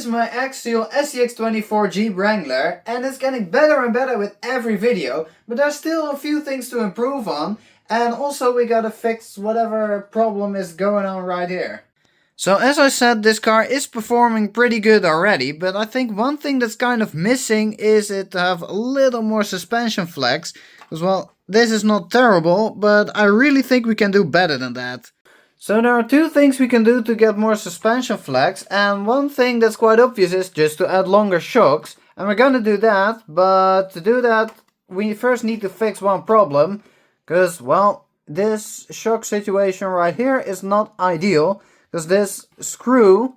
is my Axial SCX24 Jeep Wrangler, and it's getting better and better with every video, but there's still a few things to improve on, and also we gotta fix whatever problem is going on right here. So as I said, this car is performing pretty good already, but I think one thing that's kind of missing is it to have a little more suspension flex, because well, this is not terrible, but I really think we can do better than that. So there are two things we can do to get more suspension flex, and one thing that's quite obvious is just to add longer shocks, and we're gonna do that, but to do that we first need to fix one problem, because well, this shock situation right here is not ideal, because this screw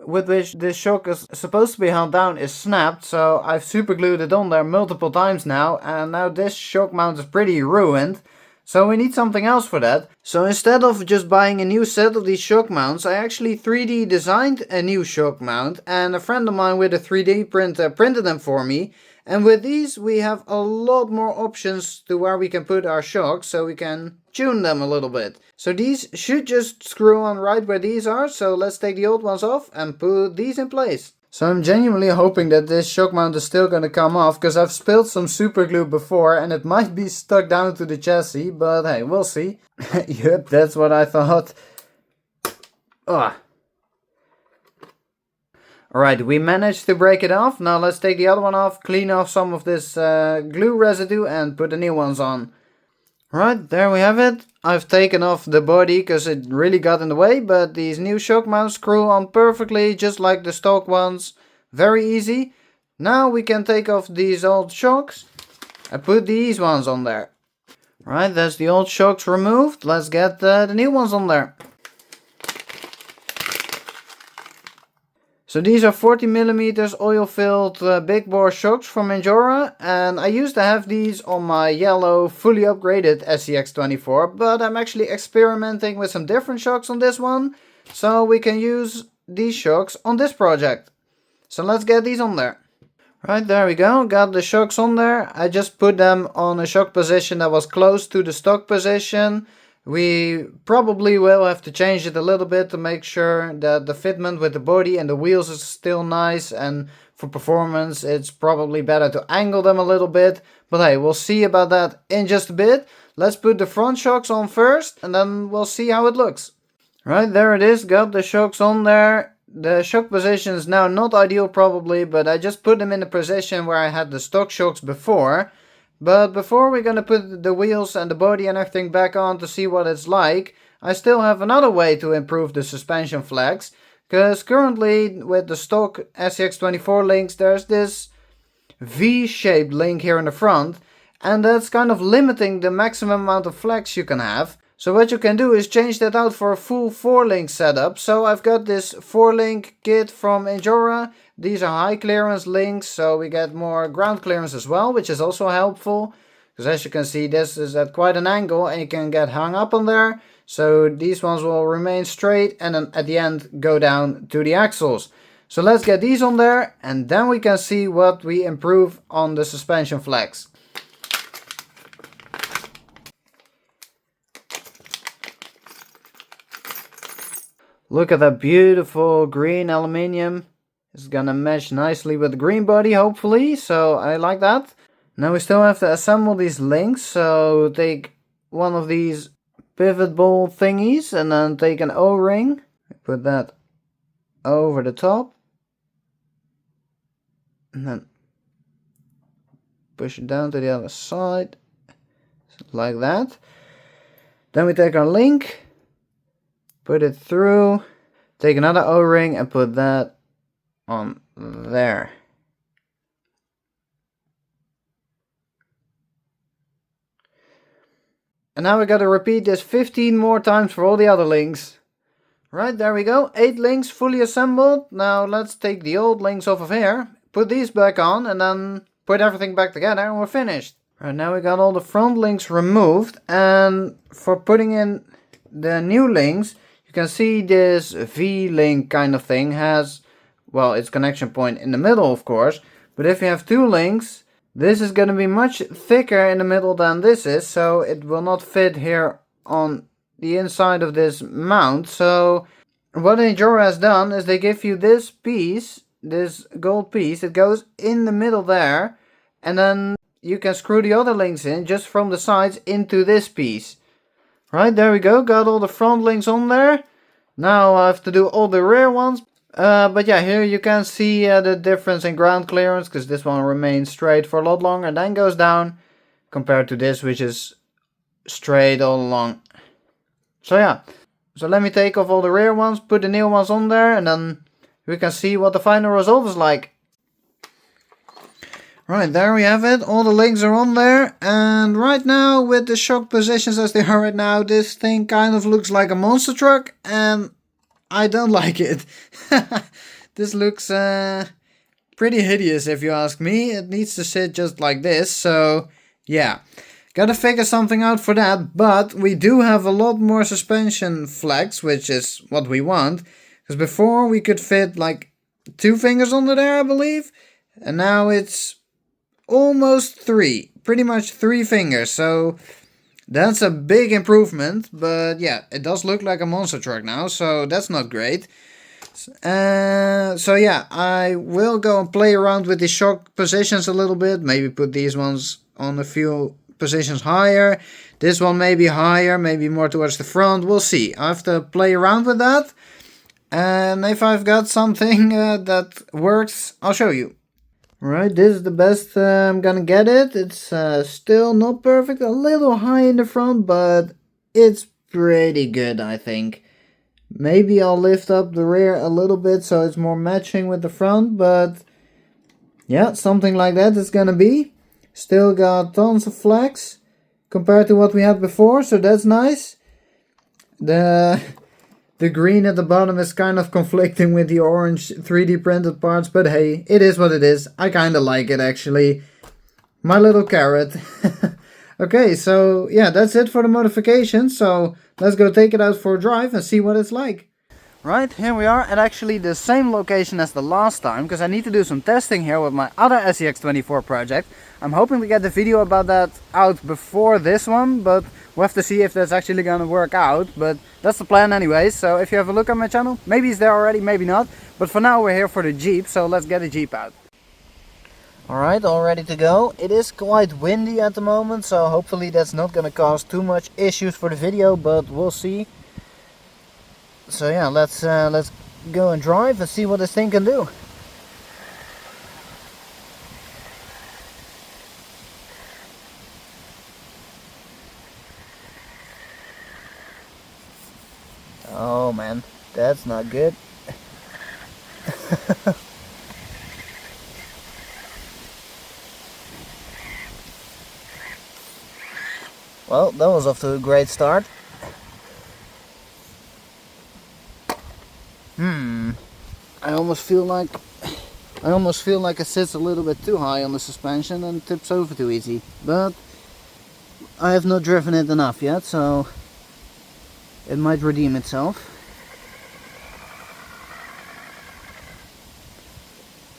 with which this shock is supposed to be held down is snapped, so I've super glued it on there multiple times now, and now this shock mount is pretty ruined. So we need something else for that. So instead of just buying a new set of these shock mounts, I actually 3D designed a new shock mount, and a friend of mine with a 3D printer printed them for me. And with these we have a lot more options to where we can put our shocks, so we can tune them a little bit. So these should just screw on right where these are, so let's take the old ones off and put these in place. So I'm genuinely hoping that this shock mount is still going to come off, because I've spilled some super glue before and it might be stuck down to the chassis, but hey, we'll see. Yep, that's what I thought. Alright, we managed to break it off. Now let's take the other one off, clean off some of this glue residue and put the new ones on. Right, there we have it. I've taken off the body because it really got in the way, but these new shock mounts screw on perfectly, just like the stock ones. Very easy. Now we can take off these old shocks and put these ones on there. Right, that's the old shocks removed. Let's get the new ones on there. So these are 40mm oil-filled big bore shocks from Injora, and I used to have these on my yellow fully upgraded SCX24, but I'm actually experimenting with some different shocks on this one, so we can use these shocks on this project. So let's get these on there. Right, there we go, got the shocks on there. I just put them on a shock position that was close to the stock position. We probably will have to change it a little bit to make sure that the fitment with the body and the wheels is still nice, and for performance it's probably better to angle them a little bit, but hey, we'll see about that in just a bit. Let's put the front shocks on first and then we'll see how it looks. Right, there it is, got the shocks on there. The shock position is now not ideal probably, but I just put them in the position where I had the stock shocks before. But before we're gonna put the wheels and the body and everything back on to see what it's like, I still have another way to improve the suspension flex. Because currently with the stock SCX24 links there's this V-shaped link here in the front, and that's kind of limiting the maximum amount of flex you can have. So what you can do is change that out for a full 4-link setup. So I've got this 4-link kit from Injora. These are high clearance links, so we get more ground clearance as well, which is also helpful. Because as you can see, this is at quite an angle and you can get hung up on there. So these ones will remain straight and then at the end go down to the axles. So let's get these on there and then we can see what we improve on the suspension flex. Look at that beautiful green aluminium. It's gonna mesh nicely with the green body, hopefully, so I like that. Now we still have to assemble these links, so take one of these pivot ball thingies and then take an O-ring. Put that over the top. And then push it down to the other side. Like that. Then we take our link. Put it through, take another O-ring and put that on there. And now we gotta repeat this 15 more times for all the other links. Right, there we go, 8 links fully assembled. Now let's take the old links off of here, put these back on and then put everything back together and we're finished. Right, now we got all the front links removed, and for putting in the new links, you can see this V-link kind of thing has, well, its connection point in the middle of course, but if you have 2 links, this is going to be much thicker in the middle than this is, so it will not fit here on the inside of this mount. So What Enduro has done is they give you this piece, this gold piece, it goes in the middle there, and then you can screw the other links in just from the sides into this piece. Right, there we go, got all the front links on there. Now I have to do all the rear ones. But yeah, here you can see the difference in ground clearance, because this one remains straight for a lot longer and then goes down, compared to this, which is straight all along. So yeah, so let me take off all the rear ones, put the new ones on there, and then we can see what the final result is like. Right, there we have it, all the links are on there, and right now, with the shock positions as they are right now, this thing kind of looks like a monster truck, and I don't like it. This looks pretty hideous if you ask me. It needs to sit just like this, so yeah. Gotta figure something out for that, but we do have a lot more suspension flex, which is what we want. Because before we could fit like 2 fingers under there, I believe. And now it's almost 3. Pretty much 3 fingers, so that's a big improvement. But yeah, it does look like a monster truck now, so that's not great. So yeah, I will go and play around with the shock positions a little bit. Maybe put these ones on a few positions higher. This one maybe higher, maybe more towards the front. We'll see. I have to play around with that. And if I've got something that works, I'll show you. Right, this is the best I'm gonna get it. It's still not perfect, a little high in the front, but it's pretty good, I think. Maybe I'll lift up the rear a little bit so it's more matching with the front, but yeah, something like that it's gonna be. Still got tons of flex compared to what we had before, so that's nice. The green at the bottom is kind of conflicting with the orange 3D printed parts, but hey, it is what it is. I kind of like it actually. My little carrot. Okay, so yeah, that's it for the modification. So let's go take it out for a drive and see what it's like. Right, here we are at actually the same location as the last time, because I need to do some testing here with my other SCX24 project. I'm hoping to get the video about that out before this one, but we'll have to see if that's actually gonna work out. But that's the plan anyway, so if you have a look at my channel, maybe it's there already, maybe not. But for now we're here for the Jeep, so let's get the Jeep out. Alright, all ready to go. It is quite windy at the moment, so hopefully that's not gonna cause too much issues for the video, but we'll see. So yeah, let's go and drive and see what this thing can do. Oh man, that's not good. Well, that was off to a great start. I almost feel like it sits a little bit too high on the suspension and tips over too easy. But I have not driven it enough yet, so it might redeem itself.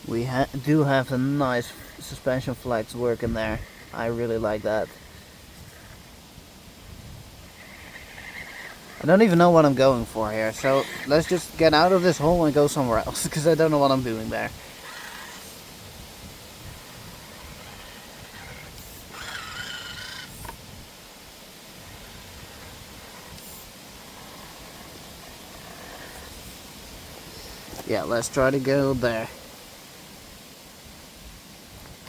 We do have a nice suspension flex working there. I really like that. I don't even know what I'm going for here, so let's just get out of this hole and go somewhere else, because I don't know what I'm doing there. Yeah, let's try to go there.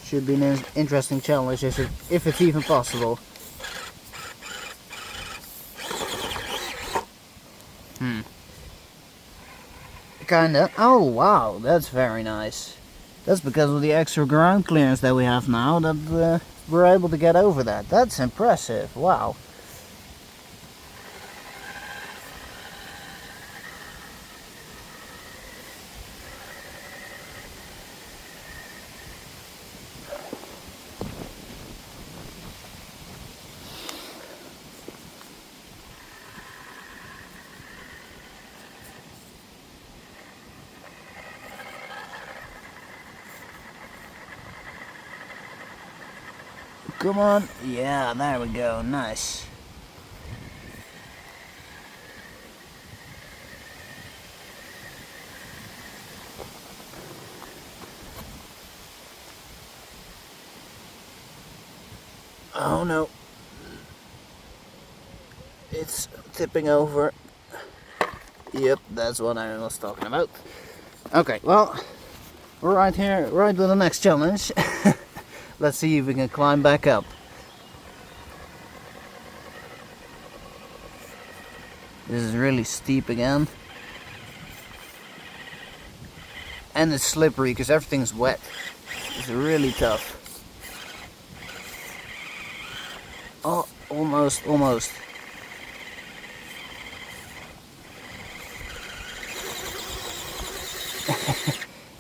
Should be an interesting challenge if it's even possible. Kinda. Oh wow, that's very nice. That's because of the extra ground clearance that we have now that we're able to get over that. That's impressive. Wow. Come on. Yeah, there we go. Nice. Oh no. It's tipping over. Yep, that's what I was talking about. Okay, well, we're right here, right with the next challenge. Let's see if we can climb back up. This is really steep again. And it's slippery because everything's wet. It's really tough. Oh, almost, almost.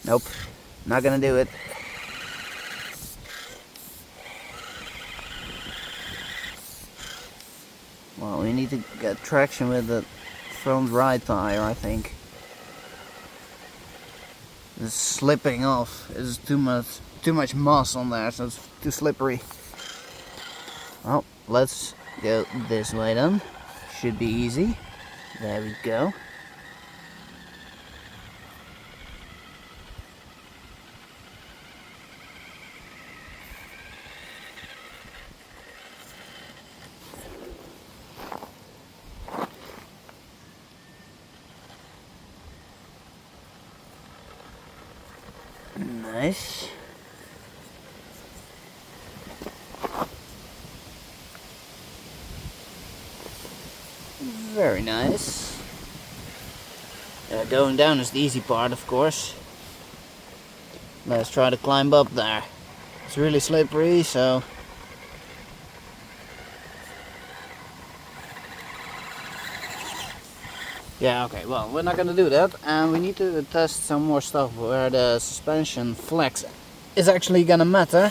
Nope, not gonna do it. Well, we need to get traction with the front right tire, I think. It's slipping off. It's too much moss on there, so it's too slippery. Well, let's go this way then. Should be easy. There we go. Nice. Very nice. Going down is the easy part, of course. Let's try to climb up there. It's really slippery, so... Yeah, okay, well, we're not gonna do that, and we need to test some more stuff where the suspension flex is actually gonna matter.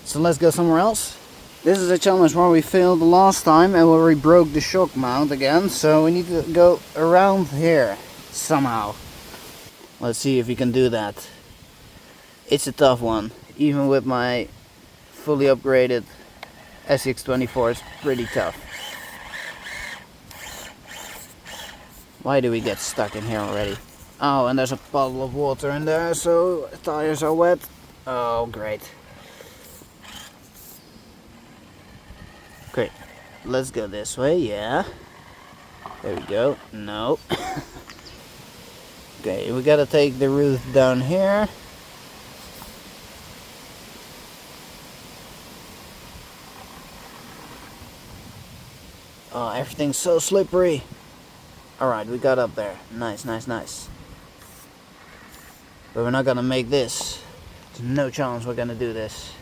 So let's go somewhere else. This is a challenge where we failed the last time and where we broke the shock mount again, so we need to go around here somehow. Let's see if we can do that. It's a tough one, even with my fully upgraded SCX24, it's pretty tough. Why do we get stuck in here already? Oh, and there's a puddle of water in there, so tires are wet. Oh, great. Great. Let's go this way, yeah. There we go. No. Okay, we gotta take the route down here. Oh, everything's so slippery. Alright, we got up there. Nice, nice, nice. But we're not gonna make this. There's no chance we're gonna do this.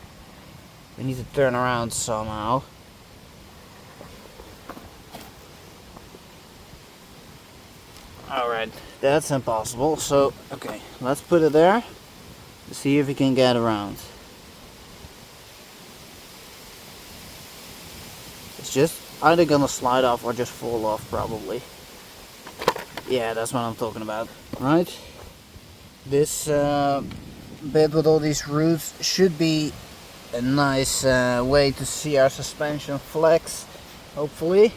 We need to turn around somehow. Alright, that's impossible. So, okay, let's put it there. To see if we can get around. It's just either gonna slide off or just fall off, probably. Yeah, that's what I'm talking about. Right? This bit with all these roots should be a nice way to see our suspension flex, hopefully.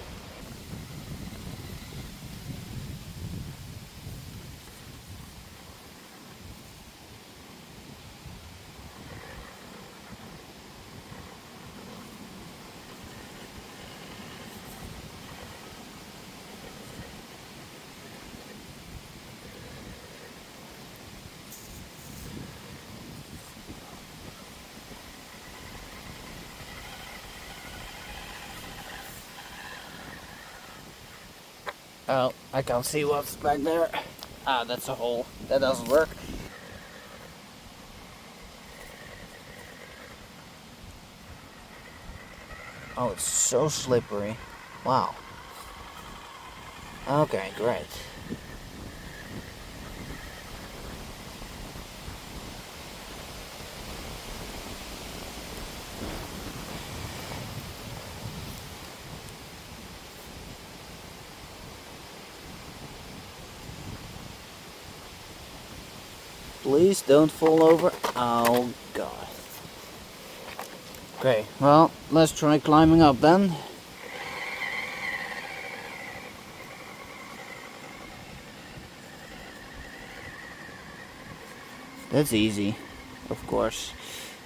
Oh, I can't see what's back there. Ah, that's a hole. That doesn't work. Oh, it's so slippery. Wow. Okay, great. Please don't fall over. Oh god. Okay, well, let's try climbing up then. That's easy, of course.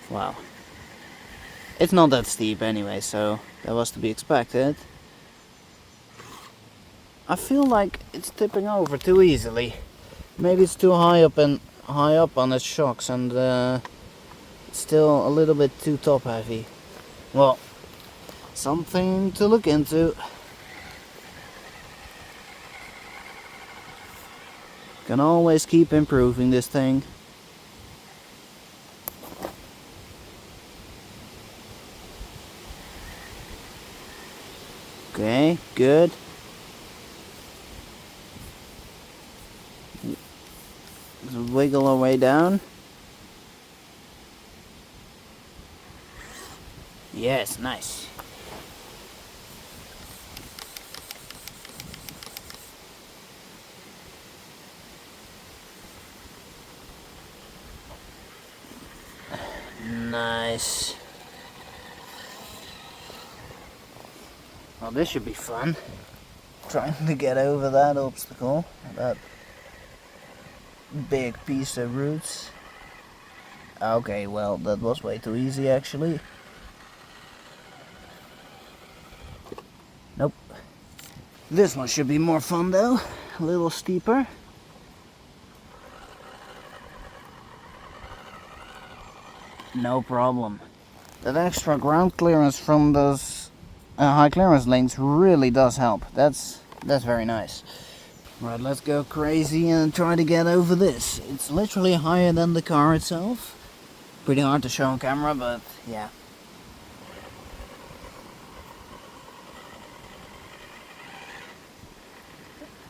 Wow. it's not that steep anyway, so that was to be expected. I feel like it's tipping over too easily. Maybe it's too high up on its shocks, and it's still a little bit too top heavy. Well, something to look into. Can always keep improving this thing. Okay, good. Let's wiggle our way down. Yes, nice. Nice. Well, this should be fun. Trying to get over that obstacle, that big piece of roots. Okay, well, that was way too easy actually. Nope. This one should be more fun though, a little steeper. No problem. That extra ground clearance from those high clearance lanes really does help. That's very nice. Right, let's go crazy and try to get over this. It's literally higher than the car itself. Pretty hard to show on camera, but yeah.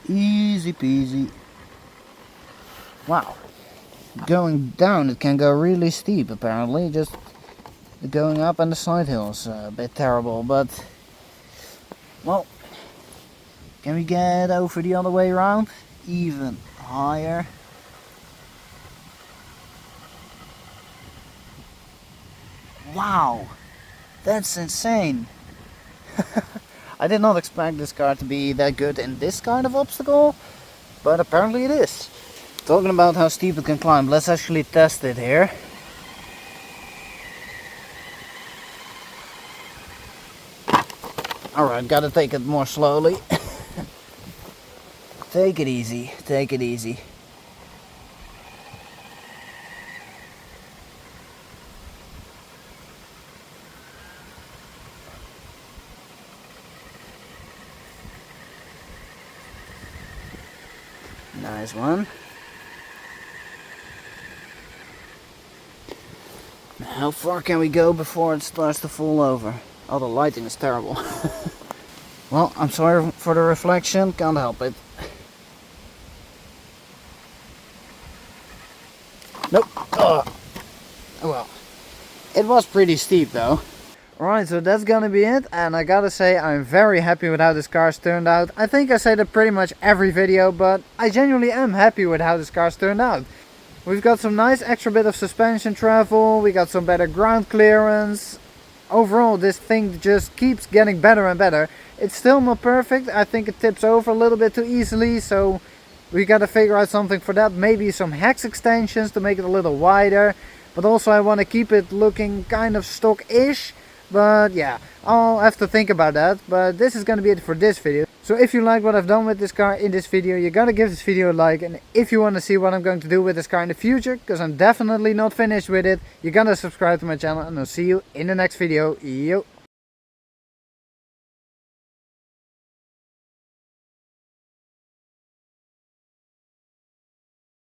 Easy peasy. Wow. Going down it can go really steep apparently. Just going up on the side hills a bit terrible, but well, can we get over the other way around? Even higher. Wow, that's insane. I did not expect this car to be that good in this kind of obstacle, but apparently it is. Talking about how steep it can climb, let's actually test it here. Alright, gotta take it more slowly. Take it easy, take it easy. Nice one. How far can we go before it starts to fall over? Oh, the lighting is terrible. Well, I'm sorry for the reflection, can't help it. Nope. Oh well. It was pretty steep though. Alright, so that's gonna be it, and I gotta say I'm very happy with how this car's turned out. I think I say that pretty much every video, but I genuinely am happy with how this car's turned out. We've got some nice extra bit of suspension travel, we got some better ground clearance. Overall, this thing just keeps getting better and better. It's still not perfect, I think it tips over a little bit too easily, so we gotta figure out something for that. Maybe some hex extensions to make it a little wider, but also I want to keep it looking kind of stock-ish. But yeah, I'll have to think about that. But this is going to be it for this video. So if you like what I've done with this car in this video, you gotta give this video a like. And if you want to see what I'm going to do with this car in the future, because I'm definitely not finished with it, you're gonna subscribe to my channel, and I'll see you in the next video. Yo!